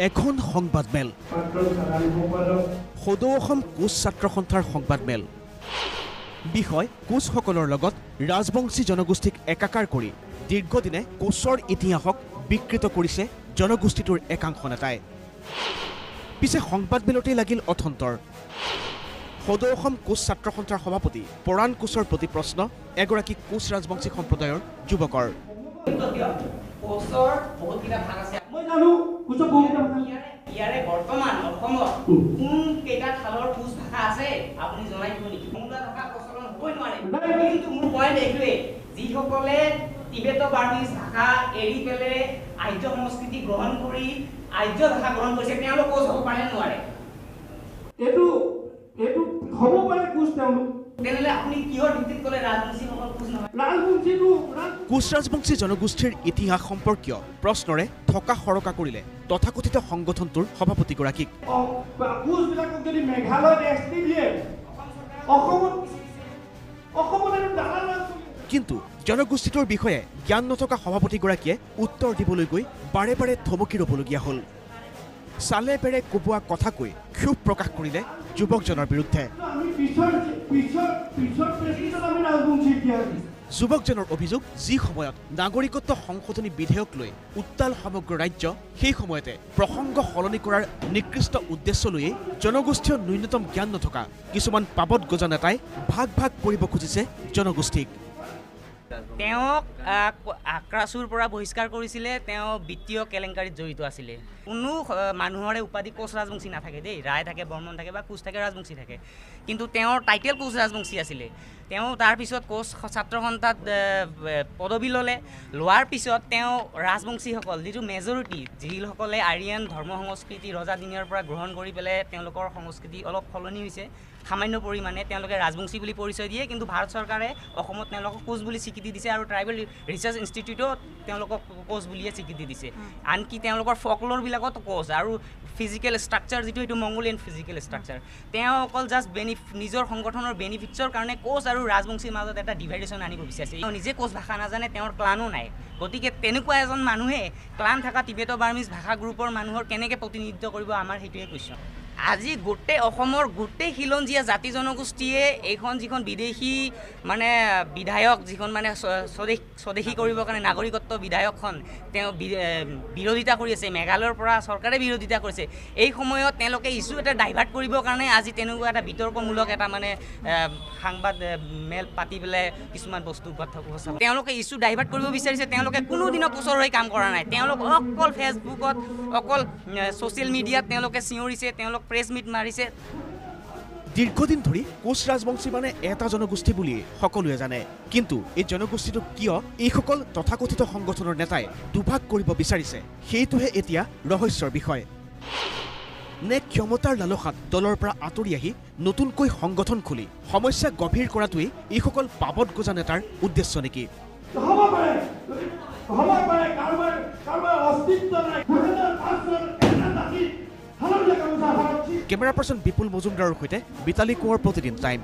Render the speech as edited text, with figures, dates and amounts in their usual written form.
এখন সংবাদমেল সদৌ অসম কোচ ছাত্ৰ সন্থাৰ সংবাদমেল বিষয় কোচসকলৰ লগত ৰাজবংশী জনগোষ্ঠীক একাকাৰ কৰি দীৰ্ঘদিনে কোচৰ ইতিহাসক বিকৃত কৰিছে জনগোষ্ঠীটোৰ একাংশ নেতাই পিছে সংবাদমেলতেই লাগিল অথন্তৰ সদৌ অসম কোচ ছাত্ৰ সন্থাৰ সভাপতি পৰাণ কোচৰ প্ৰতি প্ৰশ্ন এগৰাকী কোচ ৰাজবংশী সম্প্ৰদায়ৰ যুৱকৰ ইয়াৰে বৰ্তমান অসমত কোন কেইটা থালৰ কোচ ভাষা আছে আপুনি জনাই দিব নেকি কোনটা ভাষা প্ৰচলন হ'বই নোৱাৰে কিন্তু মোৰ পইণ্ট এইটোৱে যিসকলে টিবেটো বাৰ্মিজ ভাষা এৰি পেলাই আৰ্য সংস্কৃতি গ্ৰহণ কৰি আৰ্য ভাষা গ্ৰহণ কৰিছে তেওঁলোক কোচ হ'ব পাৰে নোৱাৰে এইটো হ'ব পাৰে কোচ তেওঁলোক তেনেহ'লে আপুনি কিহৰ ভিত্তিত ক'লে ৰাজবংশীসকল কোচ নহয় কোচ ৰাজবংশী জনগোষ্ঠীৰ ইতিহাস সম্পৰ্কীয় প্ৰশ্নৰে থকা সৰকা কৰিলে তথাকথিত সংগঠনটোৰ সভাপতিগৰাকীক কোচবিলাকক যদি মেঘালয়ত এছটি দিয়ে অসমত কিন্তু জনগোষ্ঠীটোৰ বিষয়ে জ্ঞান নথকা সভাপতিগৰাকীয়ে উত্তৰ দিবলৈ গৈ বাৰে বাৰে থমকি ৰ'বলগীয়া হ'ল চালে বেৰে কোবোৱা কথা কৈ ক্ষোভ প্ৰকাশ কৰিলে যুৱকজনৰ বিৰুদ্ধে যুৱকজনৰ অভিযোগ যি সময়ত নাগৰিকত্ব সংশোধনী বিধেয়ক লৈ উত্তাল সমগ্ৰ ৰাজ্য সেই সময়তে প্ৰসংগ সলনি কৰাৰ নিকৃষ্ট উদ্দেশ্য লৈয়ে জনগোষ্ঠীয় ন্যূনতম জ্ঞান নথকা কিছুমান পাবত গজা নেতাই ভাগ ভাগ কৰিব খুজিছে জনগোষ্ঠীক তেওঁক আক্ৰাচুৰ পৰা বহিষ্কাৰ কৰিছিলে তেওঁ বিত্তীয় কেলেংকাৰীত জড়িত আছিলে কোনো মানুহৰে উপাধি কোচ ৰাজবংশী নাথাকে দেই ৰায় থাকে বৰ্মন থাকে বা কোচ থাকে ৰাজবংশী থাকে কিন্তু তেওঁৰ টাইটেল কোচ ৰাজবংশী আছিলে তেওঁ তাৰপিছত কোচ ছাত্ৰ সন্থাত পদবী ল'লে লোৱাৰ পিছত তেওঁ ৰাজবংশীসকল যিটো মেজৰিটি যিসকলে আৰিয়ান ধৰ্ম সংস্কৃতি ৰজাদিনীয়াৰ পৰা গ্ৰহণ কৰি পেলাই তেওঁলোকৰ সংস্কৃতি অলপ সলনি হৈছে সামান্য পৰিমাণে তেওঁলোকে ৰাজবংশী বুলি পৰিচয় দিয়ে কিন্তু ভাৰত চৰকাৰে অসমত তেওঁলোকক কোচ বুলি স্বীকৃতি দিছে আৰু ট্ৰাইবেল ৰিচাৰ্চ ইনষ্টিটিউটত তেওঁলোকক কোচ বুলিয়ে স্বীকৃতি দিছে আনকি তেওঁলোকৰ ফকলৰবিলাকত কোচ আৰু ফিজিকেল ষ্ট্ৰাকচাৰ যিটো এইটো মংগোলিয়ান ফিজিকেল ষ্ট্ৰাকচাৰ তেওঁ অকল জাষ্ট নিজৰ সংগঠনৰ বেনিফিটছৰ কাৰণে কোচ আৰু ৰাজবংশীৰ মাজত এটা ডিভাইডেশ্যন আনিব বিচাৰিছে তেওঁ নিজে কোচ ভাষা নাজানে তেওঁৰ ক্লানো নাই গতিকে তেনেকুৱা এজন মানুহে ক্লান থকা টিবেটো বাৰ্মিজ ভাষা গ্ৰুপৰ মানুহৰ কেনেকৈ প্ৰতিনিধিত্ব কৰিব আমাৰ সেইটোৱে কুৱেশ্যন আজি গোটেই অসমৰ গোটেই খিলঞ্জীয়া জাতি জনগোষ্ঠীয়ে এইখন যিখন বিদেশী মানে বিধায়ক যিখন মানে স্বদেশী কৰিবৰ কাৰণে নাগৰিকত্ব বিধায়কখন তেওঁ বিৰোধিতা কৰি আছে মেঘালয়ৰ পৰা চৰকাৰে বিৰোধিতা কৰিছে এই সময়ত তেওঁলোকে ইছ্যু এটা ডাইভাৰ্ট কৰিবৰ কাৰণে আজি তেনেকুৱা এটা বিতৰ্কমূলক এটা মানে সাংবাদ মেল পাতি পেলাই কিছুমান বস্তু উপস্থাপন তেওঁলোকে ইছ্যু ডাইভাৰ্ট কৰিব বিচাৰিছে তেওঁলোকে কোনোদিনো কোচৰ হৈ কাম কৰা নাই তেওঁলোক অকল ফেচবুকত অকল ছ'চিয়েল মিডিয়াত তেওঁলোকে চিঞৰিছে তেওঁলোক প্ৰেছ মিট মাৰিছে দীৰ্ঘদিন ধৰি কোচ ৰাজবংশী মানে এটা জনগোষ্ঠী বুলি সকলোৱে জানে কিন্তু এই জনগোষ্ঠীটোক কিয় এইসকল তথাকথিত সংগঠনৰ নেতাই দুভাগ কৰিব বিচাৰিছে সেইটোহে এতিয়া ৰহস্যৰ বিষয় নে ক্ষমতাৰ লালসাত দলৰ পৰা আঁতৰি আহি নতুনকৈ সংগঠন খুলি সমস্যা গভীৰ কৰাটোৱেই এইসকল পাবত গজা নেতাৰ উদ্দেশ্য নেকি কেমেৰা পাৰ্চন বিপুল মজুমদাৰৰ সৈতে বিতালী কোঁৱৰ প্ৰতিদিন টাইম